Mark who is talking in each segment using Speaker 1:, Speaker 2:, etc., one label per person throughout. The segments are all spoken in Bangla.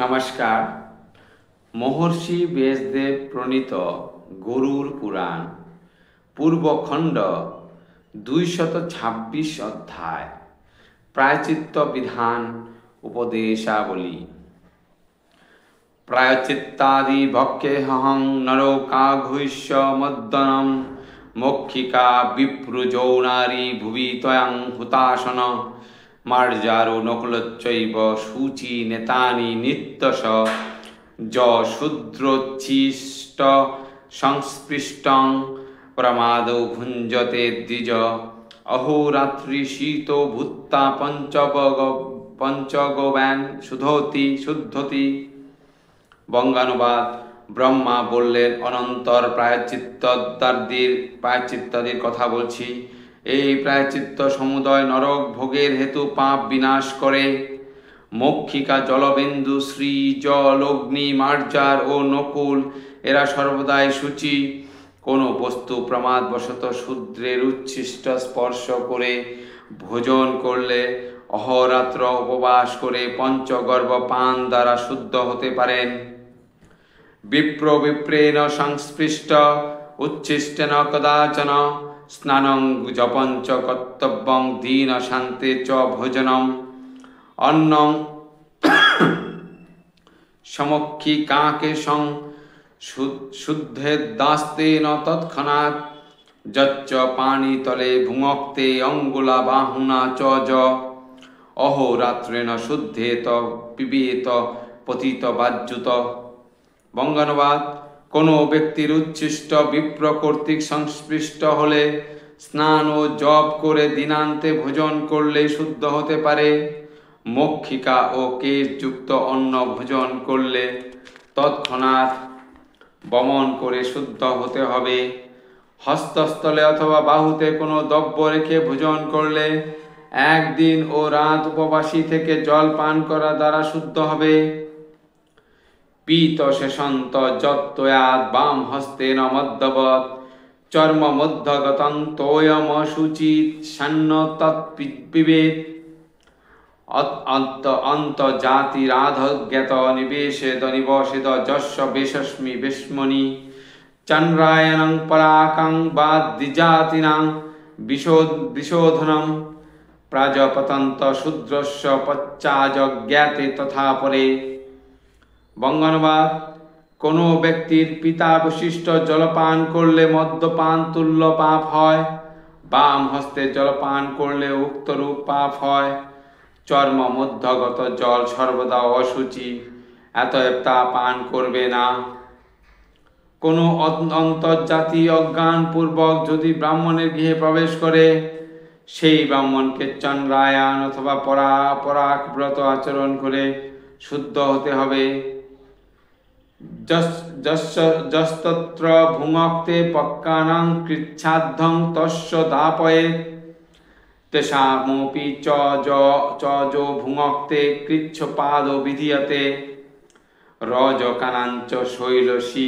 Speaker 1: নমস্কার। মহর্ষি ব্যাসদেব প্রণীত গরুড় পুরাণ পূর্বখণ্ড 226 অধ্যায় প্রায়শ্চিত্ত বিধান উপদেশাবলী। প্রায়শ্চিত্তাদি ভক্ষেহং নরকাঘুষ্য মদ্দনম মক্ষিকা বিপ্রযৌনারী ভুবি ত্বয়াং হুতাশন মার্জারো নকুলচ্চৈব শুচি নেতানি নিত্যশ য শূদ্রোচ্ছিষ্ট সংস্পৃষ্টং প্রমাদো ভুঞ্জতে দ্বিজ অহোরাত্রি শীত ভূত্তা পঞ্চগব্যান শুদ্ধতি। বঙ্গানুবাদ। ব্রহ্মা বললেন, অনন্তর প্রায়শ্চিত্তাদির কথা বলছি। এই প্রায়শ্চিত্ত সমুদয় নরক ভোগের হেতু পাপ বিনাশ করে। মক্ষিকা, জলবিন্দু, শ্রী, জল, অগ্নি, মার্জার ও নকুল এরা সর্বদাই শুচি। কোনো বস্তু প্রমাদবশত শূদ্রের উচ্ছিষ্ট স্পর্শ করে ভোজন করলে অহরাত্র উপবাস করে পঞ্চগর্ভ পান দ্বারা শুদ্ধ হতে পারেন। বিপ্রেণ সংস্পৃষ্ট উচ্ছিষ্টেন কদাচন স্নানং জপঞ্চ কর্তব্যং দীন শান্তে চ ভোজনম অন্নং সমক্ষিকাকে সং শুদ্ধেদাস্তেন তৎক্ষণাৎ যচ্চ পানিতলে ভুঙ্ক্তে অঙ্গুলা বাহুনা চ য অহোরাত্রেণ শুদ্ধেত পিবেত পতিত বাজ্যুত। বঙ্গানুবাদ। কোনো ব্যক্তির উচ্ছিষ্ট বিপ্র কর্তৃক সংস্পৃষ্ট হলে স্নান ও জপ করে দিনান্তে ভোজন করলে শুদ্ধ হতে পারে। মক্ষিকা ও কেশযুক্ত অন্ন ভোজন করলে তৎক্ষণাৎ বমন করে শুদ্ধ হতে হবে। হস্তস্থলে অথবা বাহুতে কোনো দ্রব্য রেখে ভোজন করলে একদিন ও রাত উপবাসী থেকে জল পান করা দ্বারা শুদ্ধ হবে। পীত শেষন্ত যত্তয়াৎ বাম হস্তেন মধ্যবৎ চর্ম মধ্যগতং তোয়ম শুচিত সান্ন তৎপিবেত অন্তজাতিরাধজ্ঞাত নিবেশেদ যস্য বেশস্মি বেশ্মনি চন্দ্রায়ণং পরাকাং বা দ্বিজাতিনাং বিশোধনম প্রাজপতন্ত শূদ্রস্য পশ্চাজ্ঞাতে তথা পরে। বঙ্গানুবাদ। কোনো ব্যক্তির পিতা বশিষ্ঠ জলপান করলে মদ্যপান তুল্য পাপ হয়। বাম হস্তে জলপান করলে উক্তরূপ পাপ হয়। চর্ম মধ্যগত জল সর্বদা অশুচি, অতএব তা পান করবে না। কোনো অন্তর্জাতি অজ্ঞানপূর্বক যদি ব্রাহ্মণের গৃহে প্রবেশ করে, সেই ব্রাহ্মণকে চন্দ্রায়ণ অথবা পরাক ব্রত আচরণ করে শুদ্ধ হতে হবে। যস্তত্র ভুঙ্ক্তে পক্কানাং কৃচ্ছাদ্ধং তস্য দাপয়ে তেষামপি চ যো ভুঙ্ক্তে কৃচ্ছপাদো বিধীয়তে রজকানাঞ্চ শৈলসী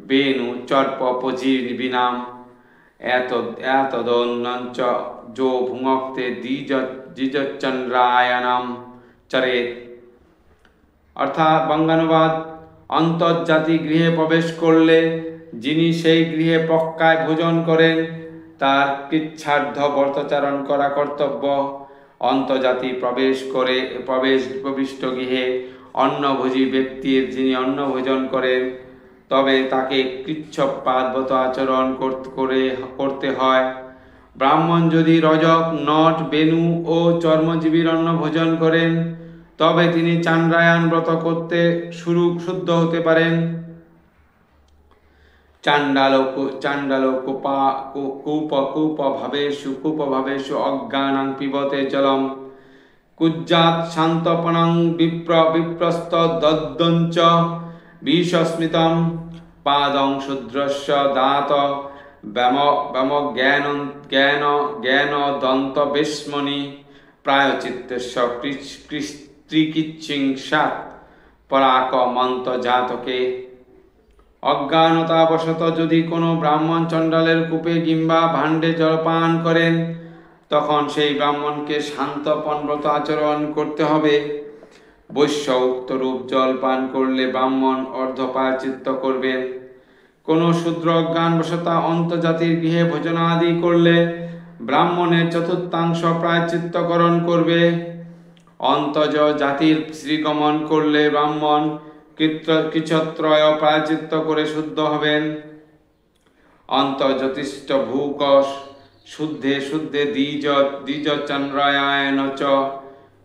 Speaker 1: বেণু চর্পপজির্বিনাম এতদন্যঞ্চ যো ভুঙ্ক্তে দ্বিজচন্দ্রায়ণম চরেৎ। অর্থাৎ বঙ্গানুবাদ। অন্তর্জাতি গৃহে প্রবেশ করলে যিনি সেই গৃহে পক্কায় ভোজন করেন তার কৃচ্ছার্ধ ব্রতচারণ করা কর্তব্য। অন্তর্জাতি প্রবিষ্ট গৃহে অন্নভোজী ব্যক্তির যিনি অন্ন ভোজন করেন তবে তাকে কৃচ্ছপাদ ব্রত আচরণ করতে হয়। ব্রাহ্মণ যদি রজক, নট, বেণু ও চর্মজীবীর অন্ন ভোজন করেন তবে তিনি চান্দ্রায়ণ ব্রত করতে শুদ্ধ হতে পারেন। চাণ্ডাল কূপভাবেষু অজ্ঞানাং পিবতে জলম কুজ্জাত শান্তপনং বিপ্রস্ত দদ্দঞ্চ বিস্মৃতম পাদং শূদ্রস্য দাত ব্যাম জ্ঞান দন্ত বেশ্মনি প্রায়শ্চিত্তস্য ত্রিকিচ্ছিংসাৎ পরাক মন্ত জাতকে। অজ্ঞানতাবশত যদি কোনো ব্রাহ্মণ চণ্ডালের কূপে কিংবা ভাণ্ডে জলপান করেন তখন সেই ব্রাহ্মণকে শান্তপন ব্রত আচরণ করতে হবে। বৈশ্য উক্তরূপ জল পান করলে ব্রাহ্মণ অর্ধ প্রায়শ্চিত্ত করবেন। কোন শূদ্র অজ্ঞানবশত অন্তর্জাতির গৃহে ভোজনাদি করলে ব্রাহ্মণের চতুর্থাংশ প্রায়শ্চিত্তকরণ করবে। অন্তজ জাতির শ্রীগমন করলে ব্রাহ্মণ কৃচ্ছত্রয় প্রায়শ্চিত্ত করে শুদ্ধ হবেন। অন্তর্জ্যোতিষ্ঠ ভূকশ শুদ্ধে শুদ্ধে দ্বিজ চন্দ্রায়ণ চ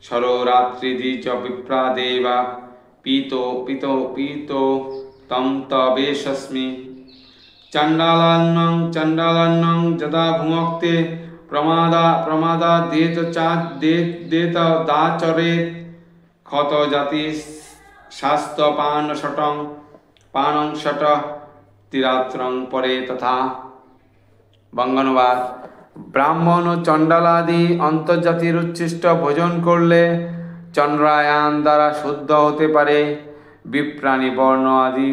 Speaker 1: সররাত্রি দ্বিজ বিপ্রাদেবা পীতো পীতো পীতো তম তবেশস্মি চণ্ডালান্নং যদা ভুঙ্ক্তে প্রমাদা দেত দাচরেত ক্ষত জাতি শাস্ত পানং শট তিরাত্রং পরে তথা। বঙ্গানুবাদ: ব্রাহ্মণ ও চণ্ডালাদি অন্তর্জাতির উচ্ছিষ্ট ভোজন করলে চন্দ্রায়ণ দ্বারা শুদ্ধ হতে পারে। বিপ্রাণী বর্ণ আদি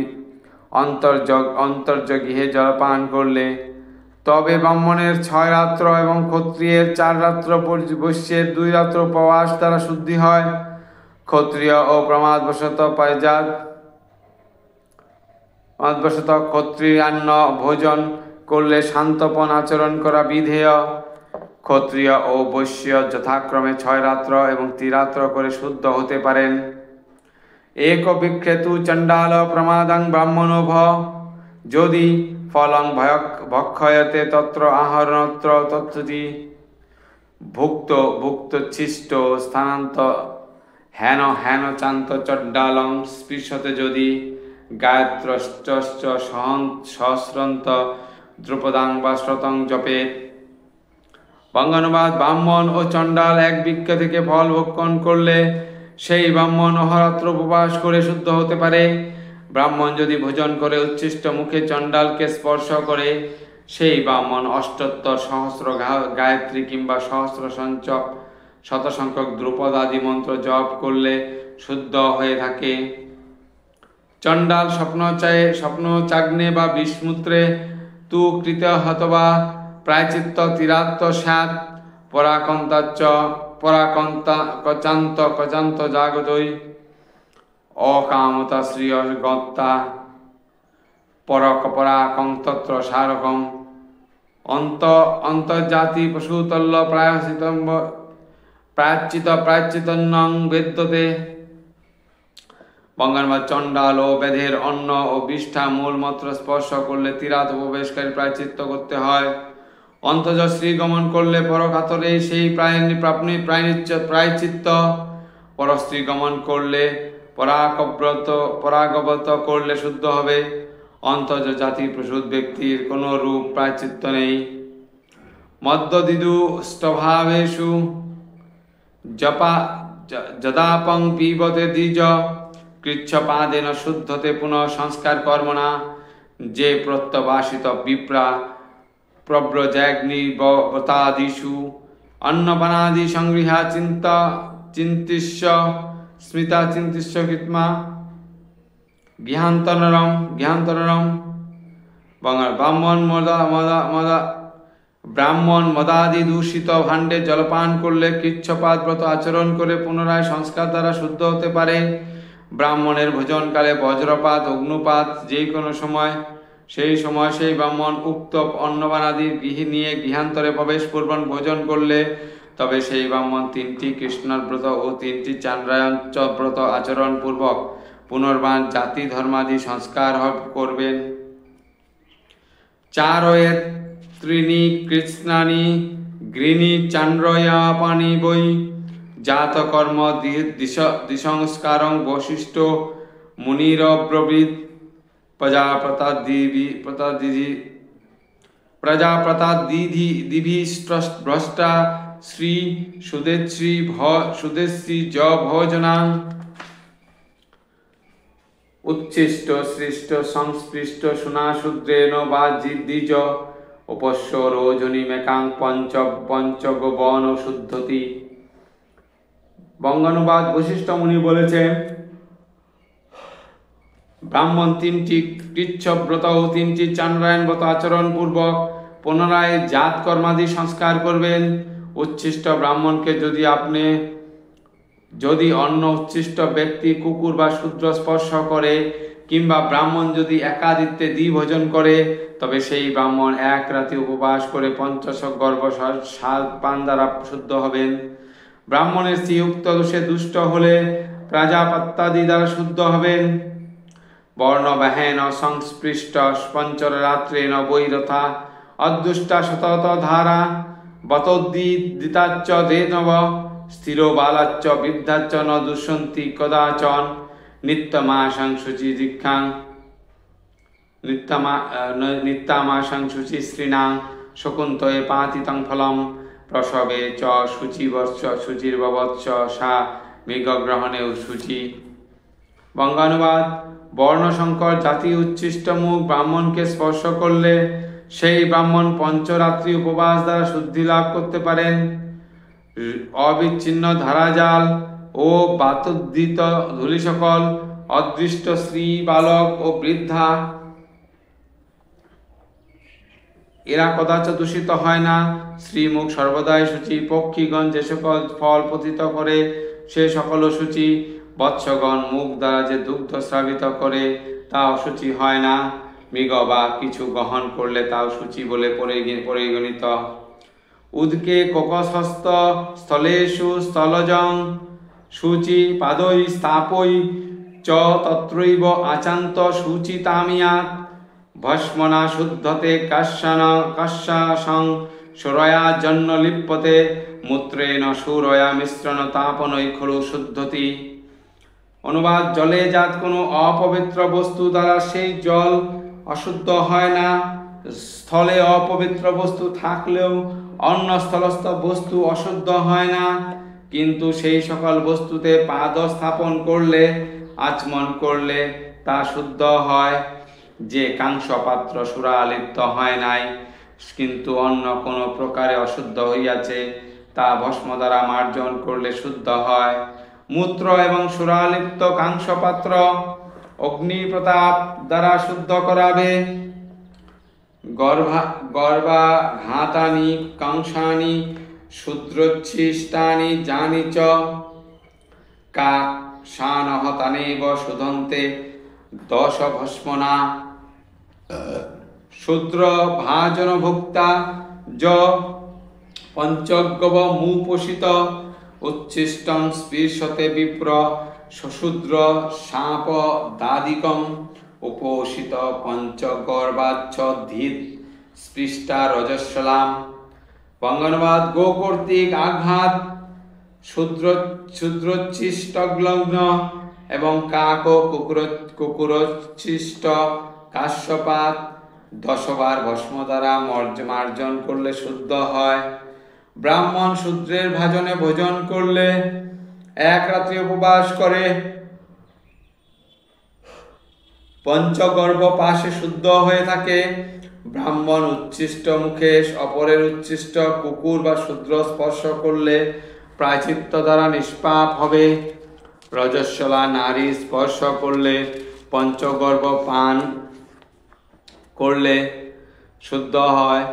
Speaker 1: অন্তর্যগৃহে জলপান করলে তবে ব্রাহ্মণের 6 রাত্র এবং ক্ষত্রিয়ের 4 রাত্র, বৈশ্যের 2 রাত্র উপবাস দ্বারা শুদ্ধি হয়। ক্ষত্রিয় ও প্রমাদবশত ক্ষত্রিয়ান্ন ভোজন করলে শান্তপন আচরণ করা বিধেয়। ক্ষত্রিয় ও বৈশ্য যথাক্রমে 6 রাত্র এবং 3 রাত্র করে শুদ্ধ হতে পারেন। এক বিক্রেতু চণ্ডাল প্রমাদং ব্রাহ্মণো ভ যদি ফলং ভক্ষয়তে তত্র আহরণত্র তত্ত্বতি ভুক্তচ্ছিষ্ট স্থানান্ত হেন চান্ত চণ্ডালং স্পৃশতে যদি গায়ত্রশ্চ সহস্রন্ত দ্রুপদাং বা শ্রতং জপেত। বঙ্গানুবাদ: ব্রাহ্মণ ও চণ্ডাল এক বৃক্ষ থেকে ফল ভক্ষণ করলে সেই ব্রাহ্মণ অহরাত্র উপবাস করে শুদ্ধ হতে পারে। ব্রাহ্মণ যদি ভোজন করে উচ্ছিষ্ট মুখে চণ্ডালকে স্পর্শ করে সেই ব্রাহ্মণ অষ্টোত্তর সহস্র গায়ত্রী কিংবা সহস্র শতসংখ্যক দ্রুপদ আদি মন্ত্র জপ করলে শুদ্ধ হয়ে থাকে। চণ্ডাল স্বপ্নচাগ্নে বা বিষমূত্রে তু কৃত হতবা প্রায়চিত্ত তিরাত্ত স্যাৎ কচান্ত জাগতৈ অকামতা শ্রিয় গত্তা পরাকং তত্র সারকম অন্তর্জাতি পশুতল্য প্রায়শ্চিতন্নং বেদ্যতে। বঙ্গানুবাদ: চণ্ডাল ও বেদের অন্ন ও বিষ্ঠা মূলমন্ত্র স্পর্শ করলে তিরাত উপবেশকারী প্রায়শ্চিত্ত করতে হয়। অন্তর্জ শ্রীগমন করলে পরকাতরে সেই প্রায়শ্চিত্ত। পরস্ত্রী গমন করলে পরাগব্রত করলে শুদ্ধ হবে। অন্তর্জ জাতি প্রসূত ব্যক্তির কোন রূপ প্রায়শ্চিত্ত নেই। মদ্যদিদু ষ্টভাবেষু যদাপং পিবতে দ্বিজ কৃচ্ছপাদেন শুদ্ধতে পুনঃ সংস্কার কর্মণা যে প্রত্যবাসিত বিপ্রা প্রব্রজাগ্নিব্রতাদিষু অন্নপানাদি সংগৃহা চিন্তিষ্য স্মিতা চিন্তিষ্য কৃত্মা গৃহান্তরম। ব্রাহ্মণ মদাদি দূষিত ভাণ্ডে জলপান করলে কৃচ্ছপাদ ব্রত আচরণ করে পুনরায় সংস্কার দ্বারা শুদ্ধ হতে পারে। ব্রাহ্মণের ভোজনকালে বজ্রপাত অগ্নুপাত যে কোনো সময় সেই ব্রাহ্মণ উক্ত অন্নপানাদি গৃহে নিয়ে গৃহান্তরে প্রবেশ পূর্বক ভোজন করলে তবে সেই ব্রাহ্মণ 3টি কৃষ্ণর ব্রত ও 3টি চান্দ্রায়ণ ব্রত আচরণ পূর্বক পুনর্বার জাতি ধর্মাদি সংস্কার করবেন। 4 ত্রিণী কৃষ্ণানি গৃণী চান্দ্রয়াপানি বৈ জাত কর্ম দিসংস্কারং বশিষ্ঠ মুনিরব্রবীত প্রজাপ্রতাদিভি ভ্রষ্টা শ্রী সুদেশ্রী ভোজনাং উচ্ছিষ্ট সৃষ্ট সংস্পৃষ্ট সুনাশূদ্রেণ বা দ্বিজ উপস্য রোজনী মেকাং পঞ্চগবন শুদ্ধতি। বঙ্গানুবাদ: বশিষ্ঠ মুনি বলেছেন, ব্রাহ্মণ 3টি কৃচ্ছব্রত ও 3টি চান্দ্রায়ণ ব্রত আচরণ পূর্বক পুনরায় জাত কর্মাদি সংস্কার করবেন। উচ্ছিষ্ট ব্রাহ্মণকে যদি আপনি যদি অন্য উচ্ছিষ্ট ব্যক্তি কুকুর বা শূদ্র স্পর্শ করে কিংবা ব্রাহ্মণ যদি একাদিত্যে দ্বিভোজন করে, তবে সেই ব্রাহ্মণ এক রাতি উপবাস করে পঞ্চশক গর্ভ 7 পান দ্বারা শুদ্ধ হবেন। ব্রাহ্মণের স্ত্রী উক্ত দোষে দুষ্ট হলে প্রাজাপত্যাদি দ্বারা শুদ্ধ হবেন। বর্ণবাহেন সংস্পৃষ্ট পঞ্চরাত্রেণ বৈরথা অদুষ্টা শতত ধারা বতোদ্দিতাচ্চ দেনব স্থির বালাচ্চ বৃদ্ধাচ্চ ন দুষ্যন্তি কদাচন নিত্যমাশং শুচি দীক্ষাং নিত্যামাশং শুচি স্ত্রীণাং শকুন্তয়ে পাতিতং ফলম প্রসবে চ শুচির্বৎস সা মৃগগ্রহণেও শুচি। বঙ্গানুবাদ: বর্ণশঙ্কর জাতি উচ্ছিষ্ট মুখ ব্রাহ্মণকে স্পর্শ করলে সেই ব্রাহ্মণ পঞ্চরাত্রি উপবাস দ্বারা শুদ্ধি লাভ করতে পারেন। অবিচ্ছিন্ন ধারাজাল ও বাতোদ্দিত ধূলিসকল অদৃষ্ট স্ত্রী, বালক ও বৃদ্ধা এরা কদাচ দূষিত হয় না। শ্রীমুখ সর্বদাই শুচি। পক্ষীগণ যে সকল ফল পতিত করে সে সকলও শুচি। বৎসগণ মুখ দ্বারা যে দুগ্ধ স্রাবিত করে তা অশুচি হয় না। মৃগ বা কিছু গ্রহণ করলে তাও শুচি বলে পরিগণিত। উদকে কোকশস্ত স্থলেষু স্থলজং শুচি পাদৈ স্থাপৈ চ তত্রৈব আচান্ত শুচিতামিয়াৎ ভস্মনা শুদ্ধতে কাশ্যাসং সুরয়া জন্য লিপ্যতে মূত্রেণ সুরয়া মিশ্রণ তাপনৈ খলু শুদ্ধতি। অনুবাদ: জলে জাত কোনো অপবিত্র বস্তু দ্বারা সেই জল অশুদ্ধ হয় না। স্থলে অপবিত্র বস্তু থাকলেও অন্য স্থলস্থ বস্তু অশুদ্ধ হয় না, কিন্তু সেই সকল বস্তুতে পাদ স্থাপন করলে, আচমন করলে তা শুদ্ধ হয়। যে কাংস পাত্র সুরালিপ্ত হয় নাই, কিন্তু অন্য কোনো প্রকারে অশুদ্ধ হইয়াছে, তা ভস্ম দ্বারা মার্জন করলে শুদ্ধ হয়। মূত্র এবং সুরালিপ্ত কাংস পাত্র অগ্নি প্রতাপ দ্বারা শুদ্ধ করাবে। গর্ভাঘাতানি কাংসানি শূদ্রোচ্ছিষ্টানি জানি চ কাকশানহতানেব শুধন্তে দশ ভস্মনা শূদ্র ভাজন ভুক্তা য পঞ্চগব মুপোষিত উচ্ছিষ্টং স্পৃশতে বিপ্র শূদ্র শাপ দাদিকম উপোষিত পঞ্চগর্বাচ্ছধিত স্পৃষ্টা রজস্বলাম। বঙ্গানুবাদ: গো কর্তৃক আঘাত, শূদ্রোচ্ছিষ্টগ্লগ্ন এবং কাক ও কুকুরোচ্ছিষ্ট কাশ্যপাত 10 বার ভস্ম দ্বারা মার্জন করলে শুদ্ধ হয়। ব্রাহ্মণ শূদ্রের ভাজনে ভোজন করলে এক রাত্রি উপবাস করে পঞ্চগর্ভ পাশে শুদ্ধ হয়ে থাকে। ব্রাহ্মণ উচ্ছিষ্ট মুখে অপরের উচ্ছিষ্ট কুকুর বা শূদ্র স্পর্শ করলে প্রায়শ্চিত্ত দ্বারা নিষ্পাপ হবে। রজস্বলা নারী স্পর্শ করলে পঞ্চগর্ভ পান করলে শুদ্ধ হয়।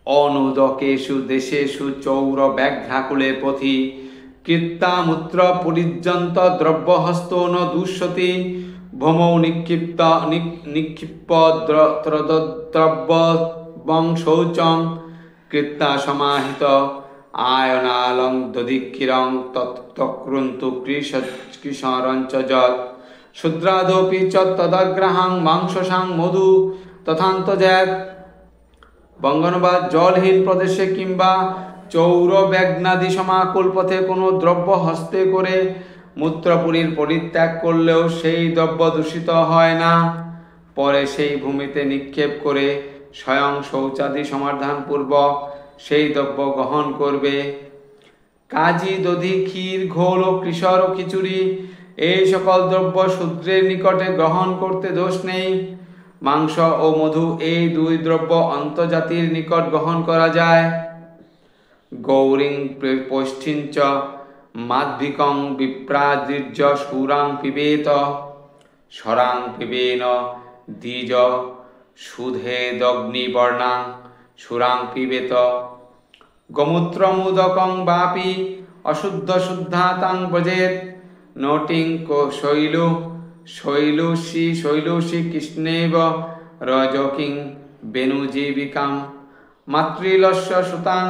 Speaker 1: অনুদকেষু দেশেষু চৌর ব্যাঘ্রাকুলে পথি কৃত্তামূত্র পরিযন্ত দ্রব্যহস্ত ন দুষ্যতি ভৌমৌ নিক্ষিপ্ত দ্রব্যং শৌচং কৃত্তা সমাহিত আয়নালং দধিক্ষীরং তৎক্রন্তু কৃষরঞ্চ যৎ শূদ্রাদপি চ তদগ্রাহাং মাংসসাং মধু তথান্তর্যাৎ। বঙ্গানুবাদ: জলহীন প্রদেশে কিংবা চৌর ব্যাঘ্নাদি সমাকুল পথে কোনো দ্রব্য হস্তে করে মূত্রপুরীর পরিত্যাগ করলেও সেই দ্রব্য দূষিত হয় না। পরে সেই ভূমিতে নিক্ষেপ করে স্বয়ং শৌচাদি সমাধান পূর্বক সেই দ্রব্য গ্রহণ করবে। কাজী, দধি, ক্ষীর, ঘোল ও কৃষর ও খিচুড়ি এই সকল দ্রব্য শূদ্রের নিকটে গ্রহণ করতে দোষ নেই। মাংস ও মধু এই দুই দ্রব্য অন্তর্জাতির নিকট গ্রহণ করা যায়। গৌরিং পৈষ্ঠিঞ্চ মাধ্বিকং বিপ্রাদৃর্য সুরাং পিবেত স্বরাং পিবেন দ্বিজ সুধেদগ্নিবর্ণাং সুরাং পিবেত গোমূত্রমুদকং বাপি অশুদ্ধ শুদ্ধাতাং ব্রজেত নোটিং শৈলুষি কৃষ্ণেব রজকিং বেনুজীবিকাম মাতৃলস্য সুতাং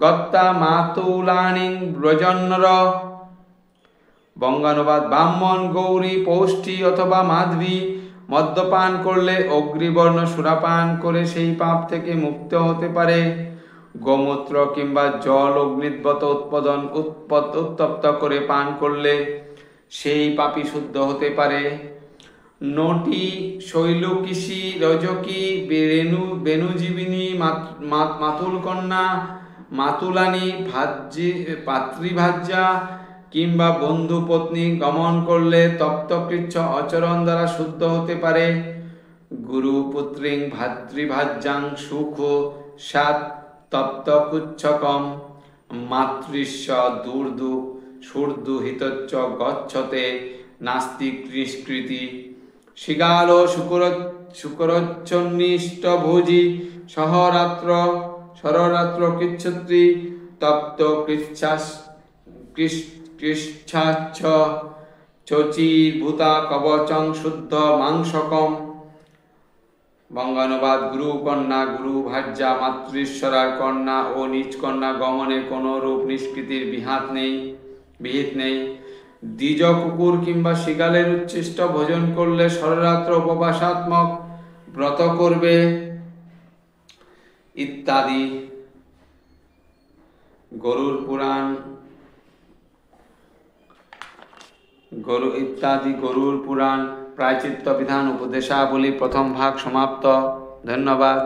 Speaker 1: গত্তা মাতুলানিং ব্রজন্নর। বঙ্গানুবাদ: ব্রাহ্মণ, গৌরী, পৌষ্টি অথবা মাধবী মদ্যপান করলে অগ্নিবর্ণ সুরাপান করে সেই পাপ থেকে মুক্ত হতে পারে। গোমূত্র কিংবা জল অগ্নিদ্বত উত্তপ্ত করে পান করলে সেই পাপী শুদ্ধ হতে পারে। নটি, শৈলুকিসি, রজকি, বেনুজীবিনী, মাতুলকন্যা, মাতুলানি, পাত্রীভাজ্যা কিংবা বন্ধু পত্নী গমন করলে তপ্ত কৃচ্ছ আচরণ দ্বারা শুদ্ধ হতে পারে। গুরু পুত্রিং ভাতৃভাজ্যাং সুখ সাত তপ্ত কুচ্ছকম মাতৃস্য সুরদুহিতচ্চ গচ্ছতে নাস্তি নিষ্কৃতি। শিগাল শুকরচ্ছন্নিষ্ট ভোজি সহরাত্র কৃচ্ছত্রী তপ্ত কৃচ্ছাচ্ছ চচির্ভূতা কবচং শুদ্ধ মাংসকম। বঙ্গানুবাদ: গুরু কন্যা, গুরু ভার্যা, মাতৃশ্বরার কন্যা ও নিজ কন্যা গমনে কোনো রূপ নিষ্কৃতির বিহিত নেই। দ্বিজ কুকুর কিংবা শিগালের উচ্ছিষ্ট ভোজন করলে সররাত্র উপবাসাত্মক ব্রত করবে ইত্যাদি। গরুর পুরাণ প্রায়শ্চিত্ত বিধান উপদেশাবলী প্রথম ভাগ সমাপ্ত। ধন্যবাদ।